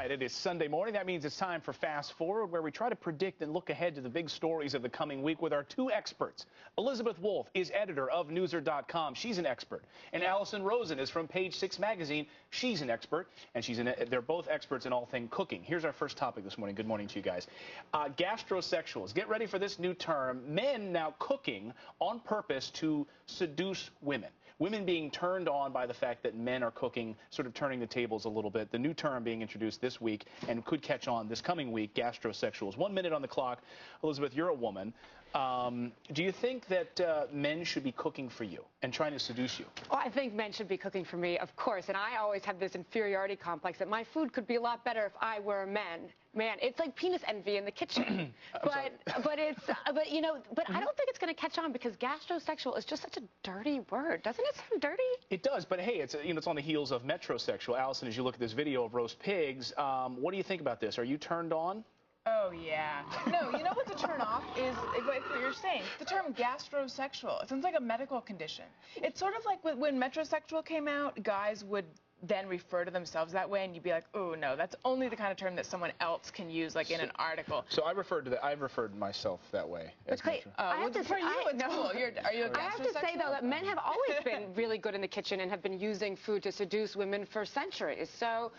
right, it is Sunday morning. That means it's time for Fast Forward, where we try to predict and look ahead to the big stories of the coming week with our two experts. Elizabeth Wolfe is editor of Newser.com. She's an expert. And Alison Rosen is from Page 6 magazine. She's an expert. And they're both experts in all things cooking. Here's our first topic this morning. Good morning to you guys. Gastrosexuals. Get ready for this new term. Men now cooking on purpose to seduce women. Women being turned on by the fact that men are cooking, sort of turning the tables a little bit. The new term being introduced this week and could catch on this coming week, gastrosexuals. 1 minute on the clock. Elizabeth, you're a woman. Do you think that men should be cooking for you and trying to seduce you? Oh, I think men should be cooking for me, of course. And I always have this inferiority complex that my food could be a lot better if I were a man. Man, it's like penis envy in the kitchen. but I don't think it's going to catch on because gastrosexual is just such a dirty word. Doesn't it sound dirty? It does, but hey, it's on the heels of metrosexual. Allison, as you look at this video of roast pigs, what do you think about this? Are you turned on? Oh, yeah. No, you know what's a turn off is like what you're saying. The term gastrosexual. It sounds like a medical condition. It's sort of like when metrosexual came out, guys would then refer to themselves that way, and you'd be like, oh, no, that's only the kind of term that someone else can use, like in an article. So I've referred to myself that way. But wait, I have to say, cool. Are you a gastrosexual? I have to say, though, that men have always been really good in the kitchen and have been using food to seduce women for centuries. So,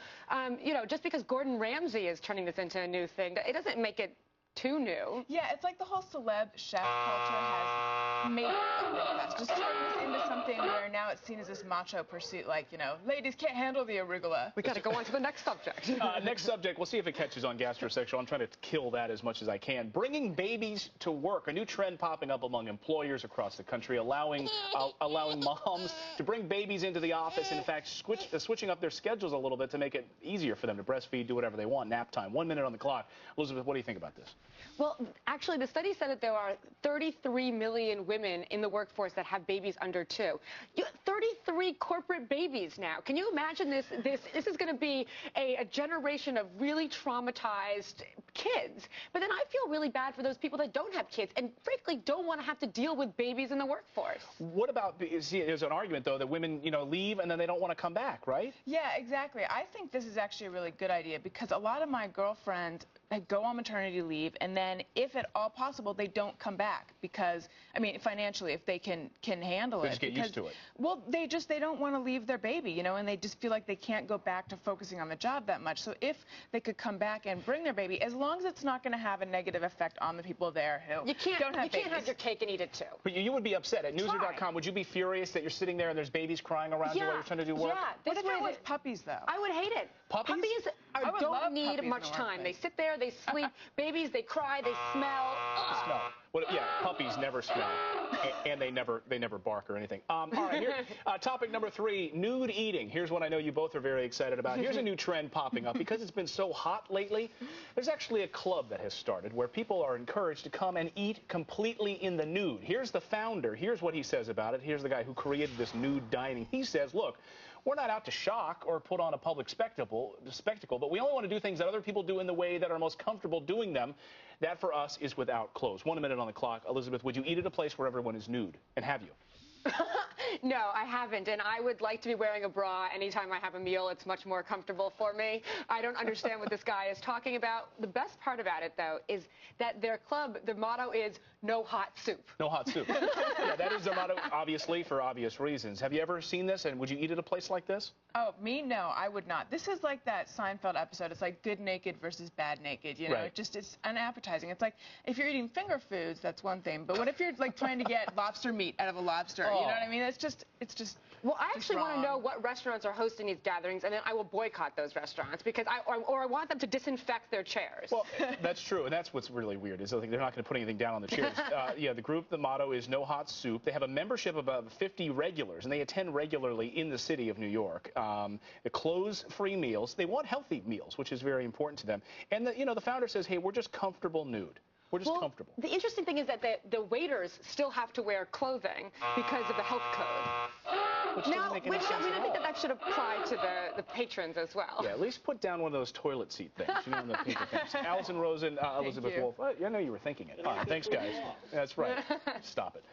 just because Gordon Ramsay is turning this into a new thing, it doesn't make it too new. Yeah, it's like the whole celeb chef culture has made it just turned this into something where now it's seen as this macho pursuit, like, ladies can't handle the arugula. We got to go on to the next subject. Next subject, we'll see if it catches on gastrosexual. I'm trying to kill that as much as I can. Bringing babies to work, a new trend popping up among employers across the country, allowing moms to bring babies into the office. In fact, switching up their schedules a little bit to make it easier for them to breastfeed, do whatever they want. Nap time. 1 minute on the clock. Elizabeth, what do you think about this? Well, actually, the study said that there are 33 million women in the workforce that have babies under 2. 33 corporate babies now. Can you imagine this? This is going to be a generation of really traumatized kids. But then I feel really bad for those people that don't have kids and, frankly, don't want to have to deal with babies in the workforce. What about, there's an argument, though, that women, leave and then they don't want to come back, right? Yeah, exactly. I think this is actually a really good idea because a lot of my girlfriends go on maternity leave, and then, if at all possible, they don't come back because, financially, if they can handle it. They just get used to it. Well, they don't want to leave their baby, and they just feel like they can't go back to focusing on the job that much. So if they could come back and bring their baby, as long as it's not going to have a negative effect on the people there who don't have babies. You can't have your cake and eat it, too. But you would be upset. At Newser.com, would you be furious that you're sitting there and there's babies crying around you while you're trying to do work? Yeah. What if it was puppies, though? I would hate it. Puppies? Puppies don't need much time. They sit there, they sleep. Babies, they cry, they smell. Well, yeah, puppies never smell, and they never bark or anything. All right, here, topic number 3, nude eating. Here's one I know you both are very excited about. Here's a new trend popping up. Because it's been so hot lately, there's actually a club that has started where people are encouraged to come and eat completely in the nude. Here's the founder. Here's what he says about it. Here's the guy who created this nude dining. He says, look, we're not out to shock or put on a public spectacle, but we only want to do things that other people do in the way that are most comfortable doing them. That, for us, is without clothes. 1 minute on the clock. Elizabeth, would you eat at a place where everyone is nude? And have you? No, I haven't, and I would like to be wearing a bra anytime I have a meal. It's much more comfortable for me. I don't understand what this guy is talking about. The best part about it, though, is that their club, their motto is no hot soup. No hot soup. Yeah, that is their motto, obviously, for obvious reasons. Have you ever seen this, and would you eat at a place like this? Oh, me? No, I would not. This is like that Seinfeld episode. It's like good naked versus bad naked, Right. It's unappetizing. It's like, if you're eating finger foods, that's one thing, but what if you're, like, trying to get lobster meat out of a lobster? You know what I mean? It's just Well, I actually want to know what restaurants are hosting these gatherings, and then I will boycott those restaurants because I want them to disinfect their chairs. Well, that's true, and that's what's really weird is they're not going to put anything down on the chairs. Yeah, the group, the motto is no hot soup. They have a membership of about 50 regulars, and they attend regularly in the city of New York. They clothes-free meals. They want healthy meals, which is very important to them. And the founder says, hey, we're just comfortable nude. We're just comfortable. The interesting thing is that the waiters still have to wear clothing because of the health code. Which doesn't make any sense at all. I think that should apply to the patrons as well. Yeah, at least put down one of those toilet seat things. The paper things. Alison Rosen, Elizabeth Wolfe. I know you were thinking it. All right, thanks, guys. That's right. Stop it.